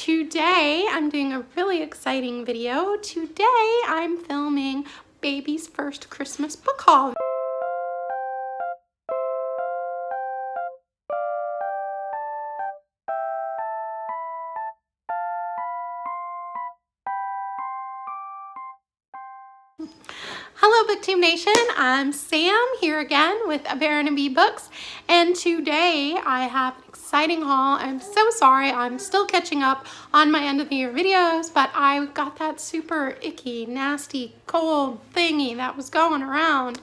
Today I'm doing a really exciting video. Today I'm filming baby's first Christmas book haul. Hello Book Team Nation, I'm Sam here again with A Bear and a Bee Books, and today I have an exciting haul. I'm so sorry, I'm still catching up on my end of the year videos, but I got that super icky, nasty, cold thingy that was going around.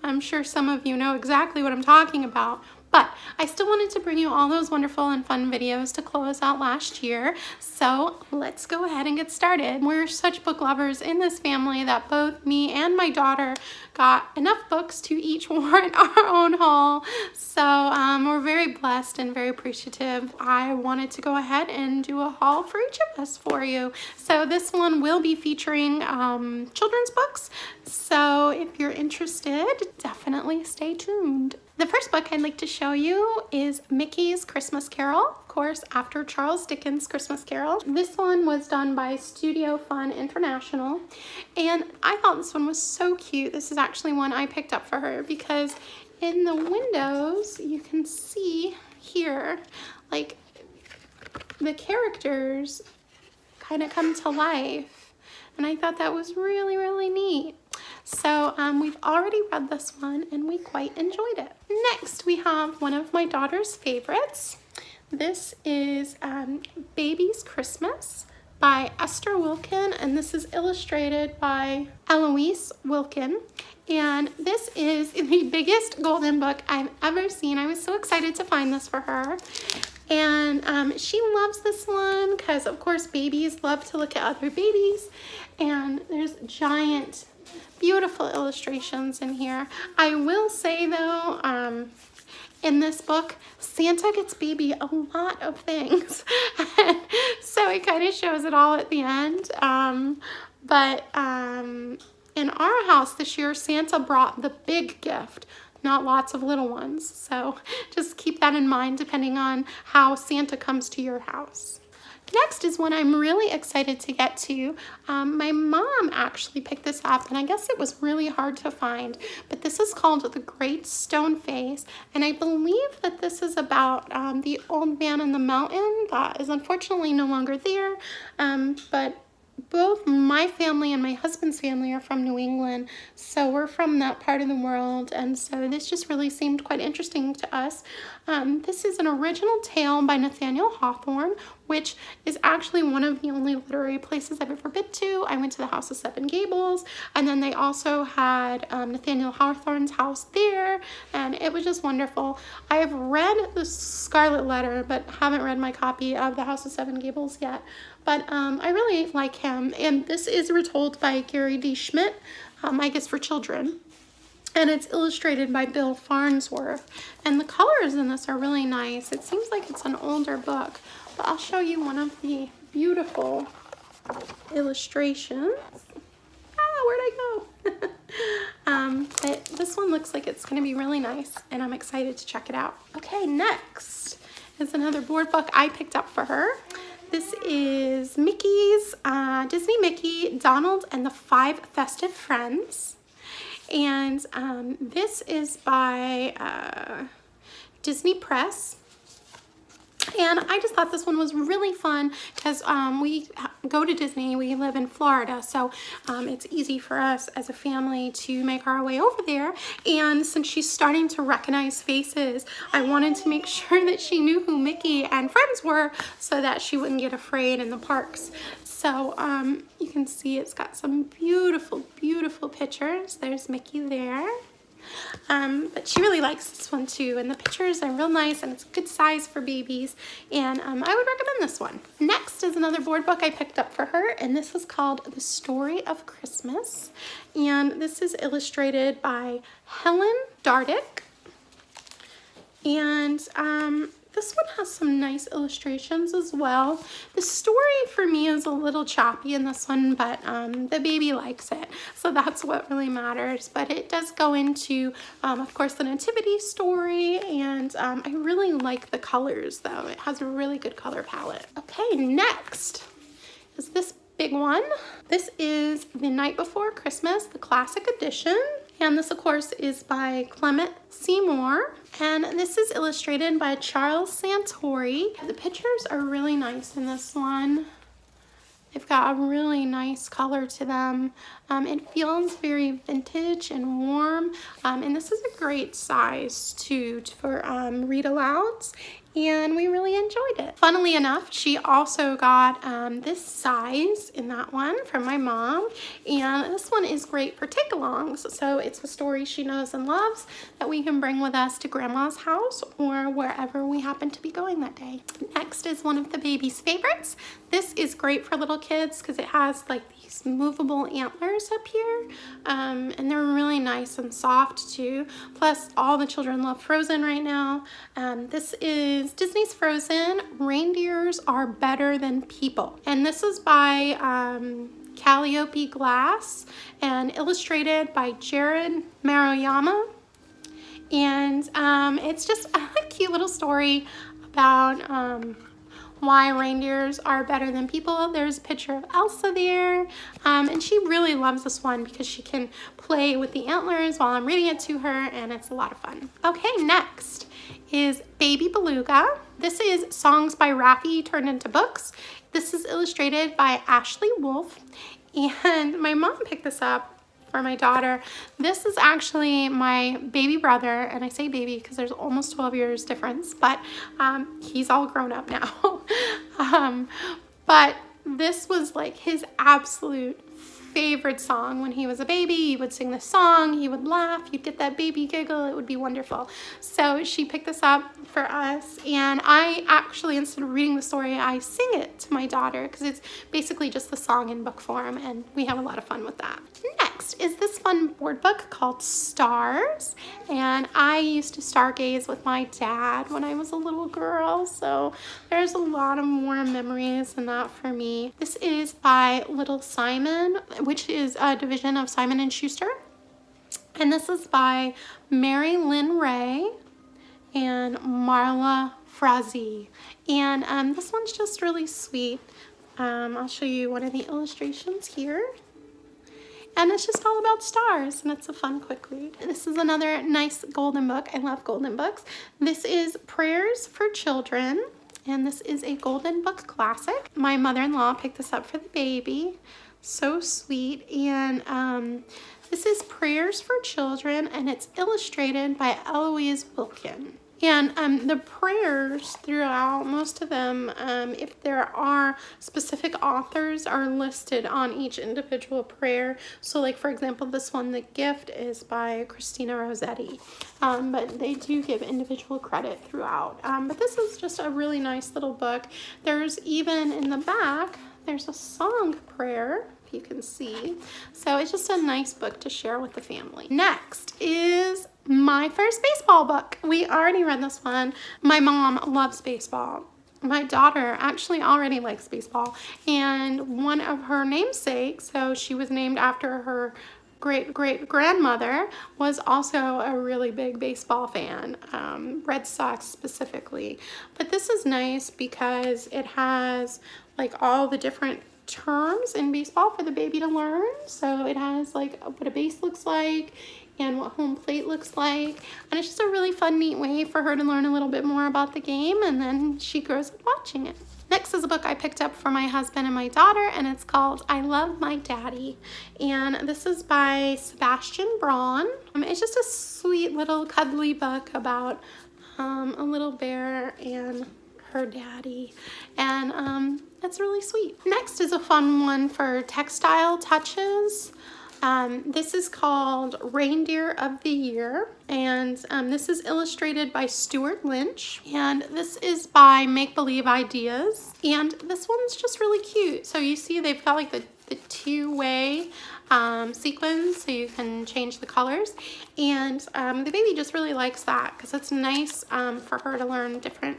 I'm sure some of you know exactly what I'm talking about. But I still wanted to bring you all those wonderful and fun videos to close out last year. So let's go ahead and get started. We're such book lovers in this family that both me and my daughter got enough books to each warrant our own haul. So we're very blessed and very appreciative. I wanted to go ahead and do a haul for each of us for you. So this one will be featuring children's books. So if you're interested, definitely stay tuned. The first book I'd like to show you is Mickey's Christmas Carol, of course, after Charles Dickens' Christmas Carol. This one was done by Studio Fun International, and I thought this one was so cute. This is actually one I picked up for her because in the windows, you can see here, like, the characters kind of come to life, and I thought that was really, really neat. So we've already read this one and we quite enjoyed it. Next we have one of my daughter's favorites. This is Baby's Christmas by Esther Wilkin, and this is illustrated by Eloise Wilkin. And this is the biggest golden book I've ever seen. I was so excited to find this for her. And she loves this one because of course babies love to look at other babies, and there's giant beautiful illustrations in here. I will say though, in this book, Santa gets baby a lot of things. So it kind of shows it all at the end. In our house this year, Santa brought the big gift, not lots of little ones. So just keep that in mind depending on how Santa comes to your house. Next is one I'm really excited to get to. My mom actually picked this up, and I guess it was really hard to find, but this is called The Great Stone Face, and I believe that this is about the old man in the mountain that is unfortunately no longer there, but both my family and my husband's family are from New England, so we're from that part of the world, and so this just really seemed quite interesting to us. This is an original tale by Nathaniel Hawthorne, which is actually one of the only literary places I've ever been to. I went to the House of Seven Gables, and then they also had Nathaniel Hawthorne's house there, and it was just wonderful. I have read The Scarlet Letter, but haven't read my copy of the House of Seven Gables yet. But I really like him, and this is retold by Gary D. Schmidt, I guess for children. And it's illustrated by Bill Farnsworth. And the colors in this are really nice. It seems like it's an older book, but I'll show you one of the beautiful illustrations. Where'd I go? But this one looks like it's gonna be really nice, and I'm excited to check it out. Okay, next is another board book I picked up for her. This is Mickey's, Disney Mickey, Donald and the Five Festive Friends. And this is by Disney Press. And I just thought this one was really fun because we go to Disney. We live in Florida, so it's easy for us as a family to make our way over there. And since she's starting to recognize faces, I wanted to make sure that she knew who Mickey and friends were so that she wouldn't get afraid in the parks. So you can see it's got some beautiful, beautiful pictures. There's Mickey there. But she really likes this one too, and the pictures are real nice, and it's a good size for babies, and I would recommend this one. Next is another board book I picked up for her, and this is called The Story of Christmas, and this is illustrated by Helen Dardick. And This one has some nice illustrations as well. The story for me is a little choppy in this one, but the baby likes it, so that's what really matters. But it does go into, of course, the Nativity story, and I really like the colors, though. It has a really good color palette. Okay, next is this big one. This is The Night Before Christmas, the classic edition. And this, of course, is by Clement Seymour. And this is illustrated by Charles Santori. The pictures are really nice in this one. They've got a really nice color to them. It feels very vintage and warm. And this is a great size, too, for read-alouds. And we really enjoyed it. Funnily enough, she also got this size in that one from my mom. And this one is great for take-alongs. So it's a story she knows and loves that we can bring with us to Grandma's house or wherever we happen to be going that day. Next is one of the baby's favorites. This is great for little kids because it has like these movable antlers up here. And they're really nice and soft too. Plus, all the children love Frozen right now. This is Disney's Frozen, Reindeers Are Better Than People. And this is by Calliope Glass and illustrated by Jared Maruyama. And it's just a cute little story about why reindeers are better than people. There's a picture of Elsa there, and she really loves this one because she can play with the antlers while I'm reading it to her, and it's a lot of fun. Okay, next is Baby Beluga. This is Songs by Raffi turned into books. This is illustrated by Ashley Wolf, and my mom picked this up for my daughter. This is actually my baby brother, and I say baby because there's almost 12 years difference, but he's all grown up now. But this was like his absolute favorite song when he was a baby. He would sing this song, he would laugh, you'd get that baby giggle, it would be wonderful. So she picked this up for us, and I actually, instead of reading the story, I sing it to my daughter because it's basically just the song in book form, and we have a lot of fun with that. Next is this fun board book called Stars, and I used to stargaze with my dad when I was a little girl, so there's a lot of warm memories in that for me. This is by Little Simon, which is a division of Simon & Schuster, and this is by Mary Lynn Ray and Marla Frazee, and this one's just really sweet. I'll show you one of the illustrations here. And it's just all about stars, and it's a fun, quick read. This is another nice golden book. I love golden books. This is Prayers for Children, and this is a golden book classic. My mother-in-law picked this up for the baby. So sweet. And this is Prayers for Children, and it's illustrated by Eloise Wilkin. And the prayers throughout, most of them, if there are specific authors, are listed on each individual prayer. So like, for example, this one, The Gift, is by Christina Rossetti. But they do give individual credit throughout. But this is just a really nice little book. There's even in the back, there's a song prayer, if you can see. So it's just a nice book to share with the family. Next is my first baseball book. We already read this one. My mom loves baseball. My daughter actually already likes baseball, and one of her namesakes, so she was named after her great-great-grandmother, was also a really big baseball fan, Red Sox specifically. But this is nice because it has like all the different terms in baseball for the baby to learn. So it has like what a base looks like and what home plate looks like, and it's just a really fun, neat way for her to learn a little bit more about the game, and then she grows up watching it. Next is a book I picked up for my husband and my daughter, and it's called I Love My Daddy, and this is by Sebastian Braun. It's just a sweet little cuddly book about a little bear and her daddy, and that's really sweet. Next is a fun one for textile touches. This is called Reindeer of the Year, and this is illustrated by Stuart Lynch, and this is by Make Believe Ideas, and this one's just really cute. So you see they've got like the two-way sequins, so you can change the colors. And the baby just really likes that because it's nice for her to learn different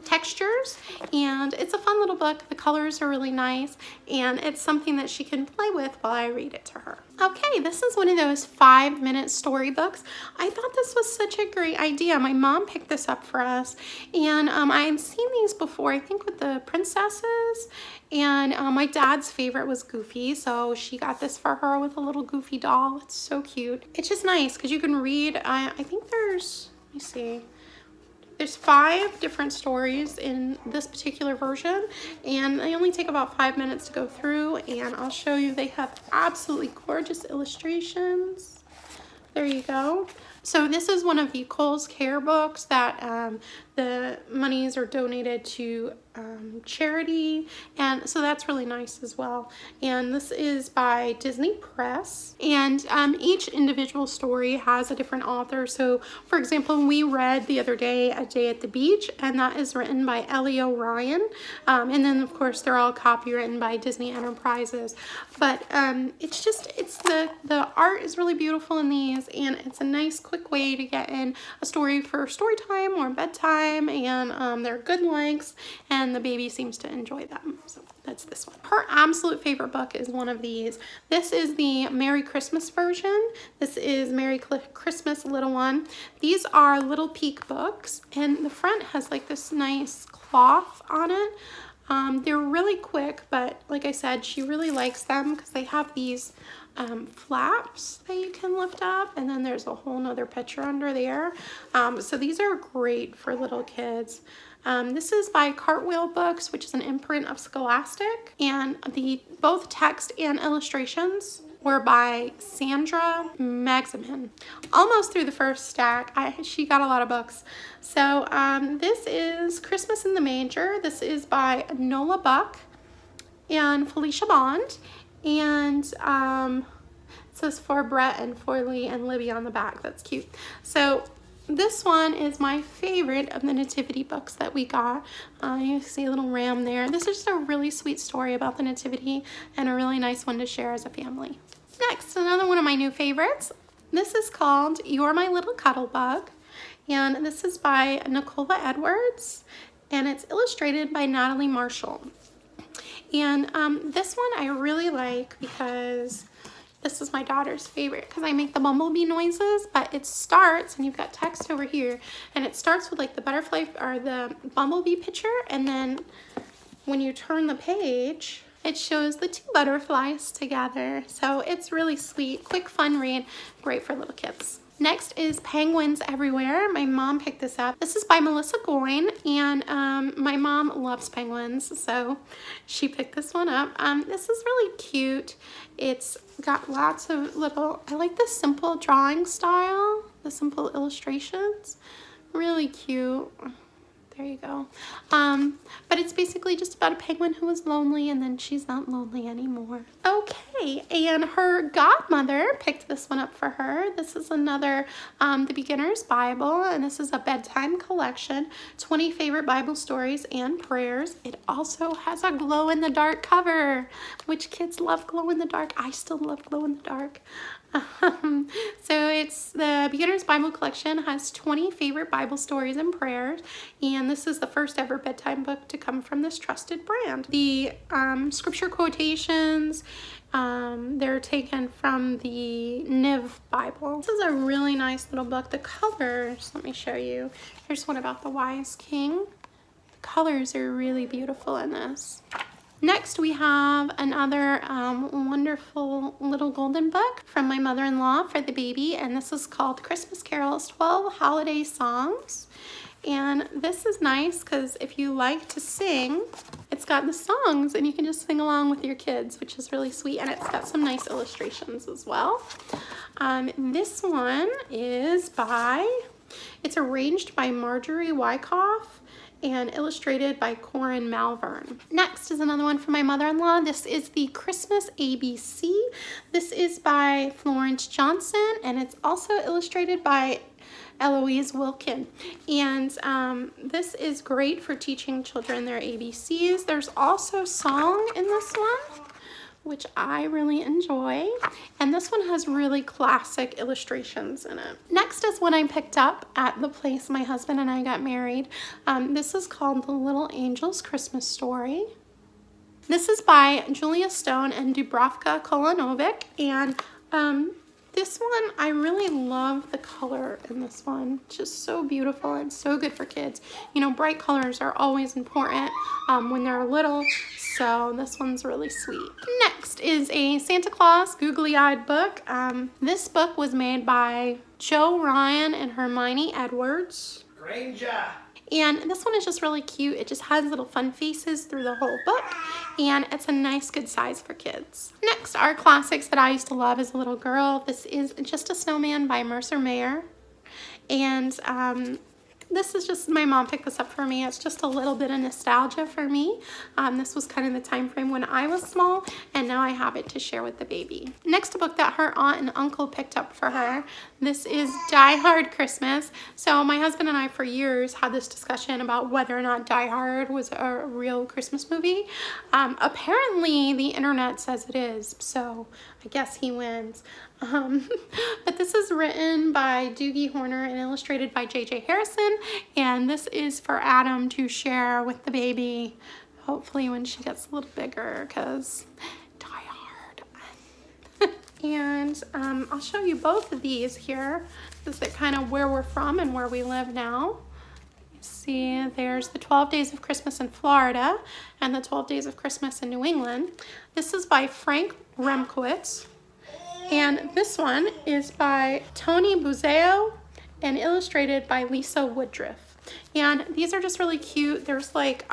textures, and it's a fun little book. The colors are really nice, and it's something that she can play with while I read it to her. Okay, this is one of those 5-minute storybooks. I thought this was such a great idea. My mom picked this up for us, and I had seen these before, I think with the princesses, and my dad's favorite was Goofy, so she got this for her with a little Goofy doll. It's so cute. It's just nice because you can read, I think there's, let me see, there's 5 different stories in this particular version, and they only take about 5 minutes to go through, and I'll show you. They have absolutely gorgeous illustrations. There you go. So this is one of the Kohl's Care books that the monies are donated to charity, and so that's really nice as well. And this is by Disney Press, and each individual story has a different author. So for example, we read the other day A Day at the Beach, and that is written by Ellie O'Ryan, and then of course they're all copywritten by Disney Enterprises. But it's the art is really beautiful in these, and it's a nice quick way to get in a story for story time or bedtime, and they're good lengths, and the baby seems to enjoy them. So that's this one. Her absolute favorite book is one of these. This is the Merry Christmas version. This is Merry Christmas Little One. These are Little Peek books, and the front has like this nice cloth on it. They're really quick, but like I said, she really likes them because they have these flaps that you can lift up, and then there's a whole nother picture under there. So these are great for little kids. This is by Cartwheel Books, which is an imprint of Scholastic, and both text and illustrations were by Sandra Maximin. Almost through the first stack. She got a lot of books. So this is Christmas in the Manger. This is by Nola Buck and Felicia Bond, and it says for Brett and for Lee and Libby on the back. That's cute. So this one is my favorite of the Nativity books that we got. You see a little ram there. This is just a really sweet story about the Nativity, and a really nice one to share as a family. Next, another one of my new favorites. This is called You're My Little Cuddle Bug, and this is by Nicola Edwards, and it's illustrated by Natalie Marshall. And this one I really like because this is my daughter's favorite, because I make the bumblebee noises, but it starts, and you've got text over here, and it starts with like the butterfly or the bumblebee picture, and then when you turn the page, it shows the 2 butterflies together. So it's really sweet, quick, fun read, great for little kids. Next is Penguins Everywhere. My mom picked this up. This is by Melissa Goyne, and my mom loves penguins, so she picked this one up. This is really cute. It's got lots of little, I like the simple drawing style, the simple illustrations. Really cute. There you go. But it's basically just about a penguin who was lonely, and then she's not lonely anymore. Okay, and her godmother picked this one up for her. This is another The Beginner's Bible, and this is a bedtime collection, 20 favorite Bible stories and prayers. It also has a glow-in-the-dark cover, which kids love glow-in-the-dark. I still love glow-in-the-dark. So it's the Beginner's Bible collection, has 20 favorite Bible stories and prayers, and this is the first ever bedtime book to come from this trusted brand. The scripture quotations, they're taken from the Niv Bible. This is a really nice little book. The colors, let me show you. Here's one about the wise king. The colors are really beautiful in this. Next, we have another wonderful little golden book from my mother-in-law for the baby, and this is called Christmas Carols, 12 Holiday Songs. And this is nice because if you like to sing, it's got the songs, and you can just sing along with your kids, which is really sweet, and it's got some nice illustrations as well. This one is it's arranged by Marjorie Wyckoff and illustrated by Corin Malvern. Next is another one from my mother-in-law. This is the Christmas ABC. This is by Florence Johnson, and it's also illustrated by Eloise Wilkin. And this is great for teaching children their ABCs. There's also song in this one, which I really enjoy. And this one has really classic illustrations in it. Next is one I picked up at the place my husband and I got married. This is called The Little Angel's Christmas Story. This is by Julia Stone and Dubravka Kolanovic, and this one, I really love the color in this one. It's just so beautiful and so good for kids. You know, bright colors are always important when they're little, so this one's really sweet. Next is a Santa Claus googly-eyed book. This book was made by Jo Ryan and Hermione Edwards. Granger. And this one is just really cute. It just has little fun faces through the whole book, and it's a nice good size for kids. Next are classics that I used to love as a little girl. This is Just a Snowman by Mercer Mayer, and this is just, my mom picked this up for me. It's just a little bit of nostalgia for me. This was kind of the time frame when I was small, and now I have it to share with the baby. Next, a book that her aunt and uncle picked up for her. This is Die Hard Christmas. So my husband and I for years had this discussion about whether or not Die Hard was a real Christmas movie. Apparently the internet says it is, so I guess he wins. But this is written by Doogie Horner and illustrated by J.J. Harrison, and this is for Adam to share with the baby, hopefully when she gets a little bigger, because Die Hard. And I'll show you both of these here. This is kind of where we're from and where we live now. You see, there's the 12 Days of Christmas in Florida and the 12 Days of Christmas in New England. This is by Frank Remkowitz. And this one is by Tony Buzeo and illustrated by Lisa Woodruff. And these are just really cute. There's like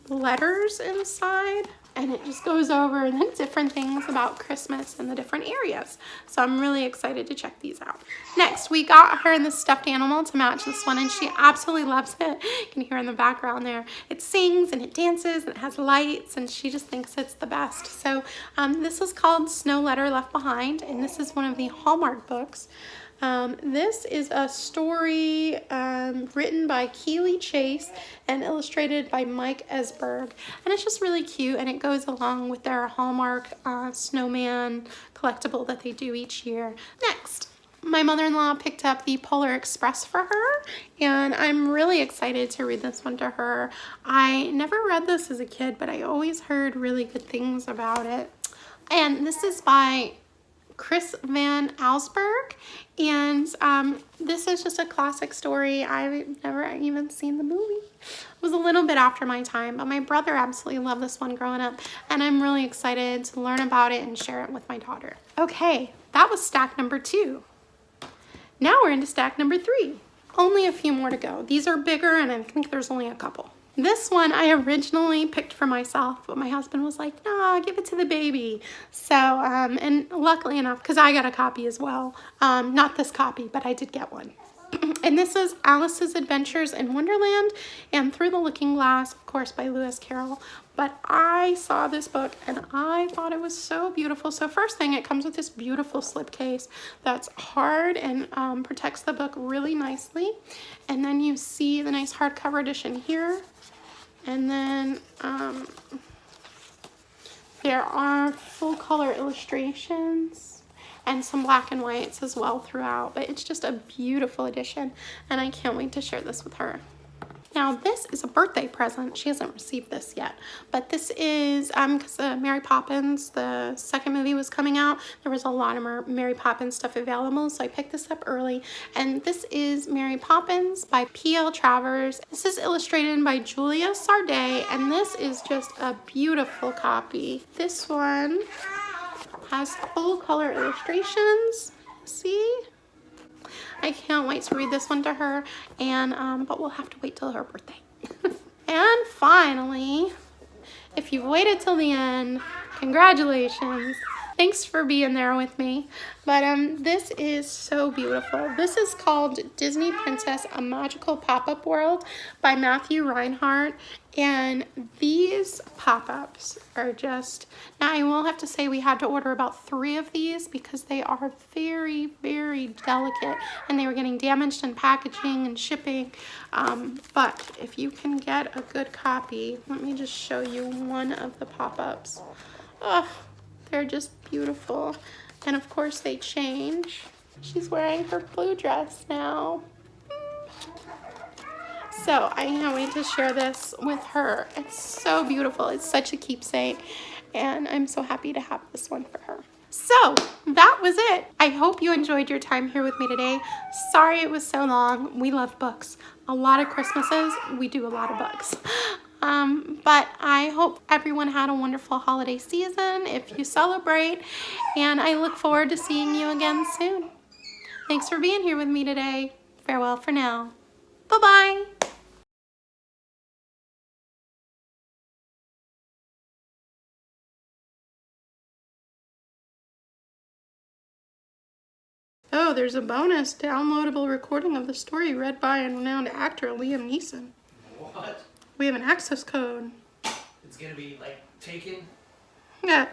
letters inside, and it just goes over the different things about Christmas in the different areas. So I'm really excited to check these out. Next, we got her this stuffed animal to match this one, and she absolutely loves it. You can hear in the background there. It sings and it dances and it has lights, and she just thinks it's the best. So this is called Snow Letter Left Behind, and this is one of the Hallmark books. This is a story written by Keeley Chase and illustrated by Mike Esberg, and it's just really cute, and it goes along with their Hallmark snowman collectible that they do each year. Next, my mother-in-law picked up the Polar Express for her, and I'm really excited to read this one to her. I never read this as a kid, but I always heard really good things about it. And this is by Chris Van Allsburg, and this is just a classic story. I've never even seen the movie. It was a little bit after my time, but my brother absolutely loved this one growing up, and I'm really excited to learn about it and share it with my daughter. Okay, that was stack number 2. Now we're into stack number 3. Only a few more to go. These are bigger, and I think there's only a couple. This one I originally picked for myself, but my husband was like, no, give it to the baby. So, and luckily enough, because I got a copy as well. Not this copy, but I did get one. And this is Alice's Adventures in Wonderland and Through the Looking Glass, of course, by Lewis Carroll. But I saw this book and I thought it was so beautiful. So first thing, it comes with this beautiful slipcase that's hard and protects the book really nicely. And then you see the nice hardcover edition here. And then there are full color illustrations and some black and whites as well throughout, but it's just a beautiful edition, and I can't wait to share this with her. Now this is a birthday present. She hasn't received this yet, but this is because Mary Poppins, the second movie, was coming out. There was a lot of Mary Poppins stuff available, so I picked this up early. And this is Mary Poppins by P.L. Travers. This is illustrated by Julia Sarday, and this is just a beautiful copy. This one has full color illustrations. See? I can't wait to read this one to her, and but we'll have to wait till her birthday. And finally, if you've waited till the end, congratulations. Thanks for being there with me. But this is so beautiful. This is called Disney Princess: A Magical Pop-Up World by Matthew Reinhardt. And these pop-ups are just, now I will have to say we had to order about 3 of these because they are very, very delicate, and they were getting damaged in packaging and shipping. But if you can get a good copy, let me just show you one of the pop-ups. Oh, They're just beautiful. And of course they change. She's wearing her blue dress now. So I can't wait to share this with her. It's so beautiful. It's such a keepsake. And I'm so happy to have this one for her. So that was it. I hope you enjoyed your time here with me today. Sorry it was so long. We love books. A lot of Christmases, we do a lot of books. But I hope everyone had a wonderful holiday season if you celebrate. And I look forward to seeing you again soon. Thanks for being here with me today. Farewell for now. Bye-bye. Oh, there's a bonus downloadable recording of the story read by a renowned actor, Liam Neeson. What? We have an access code. It's gonna be like taken? Yeah.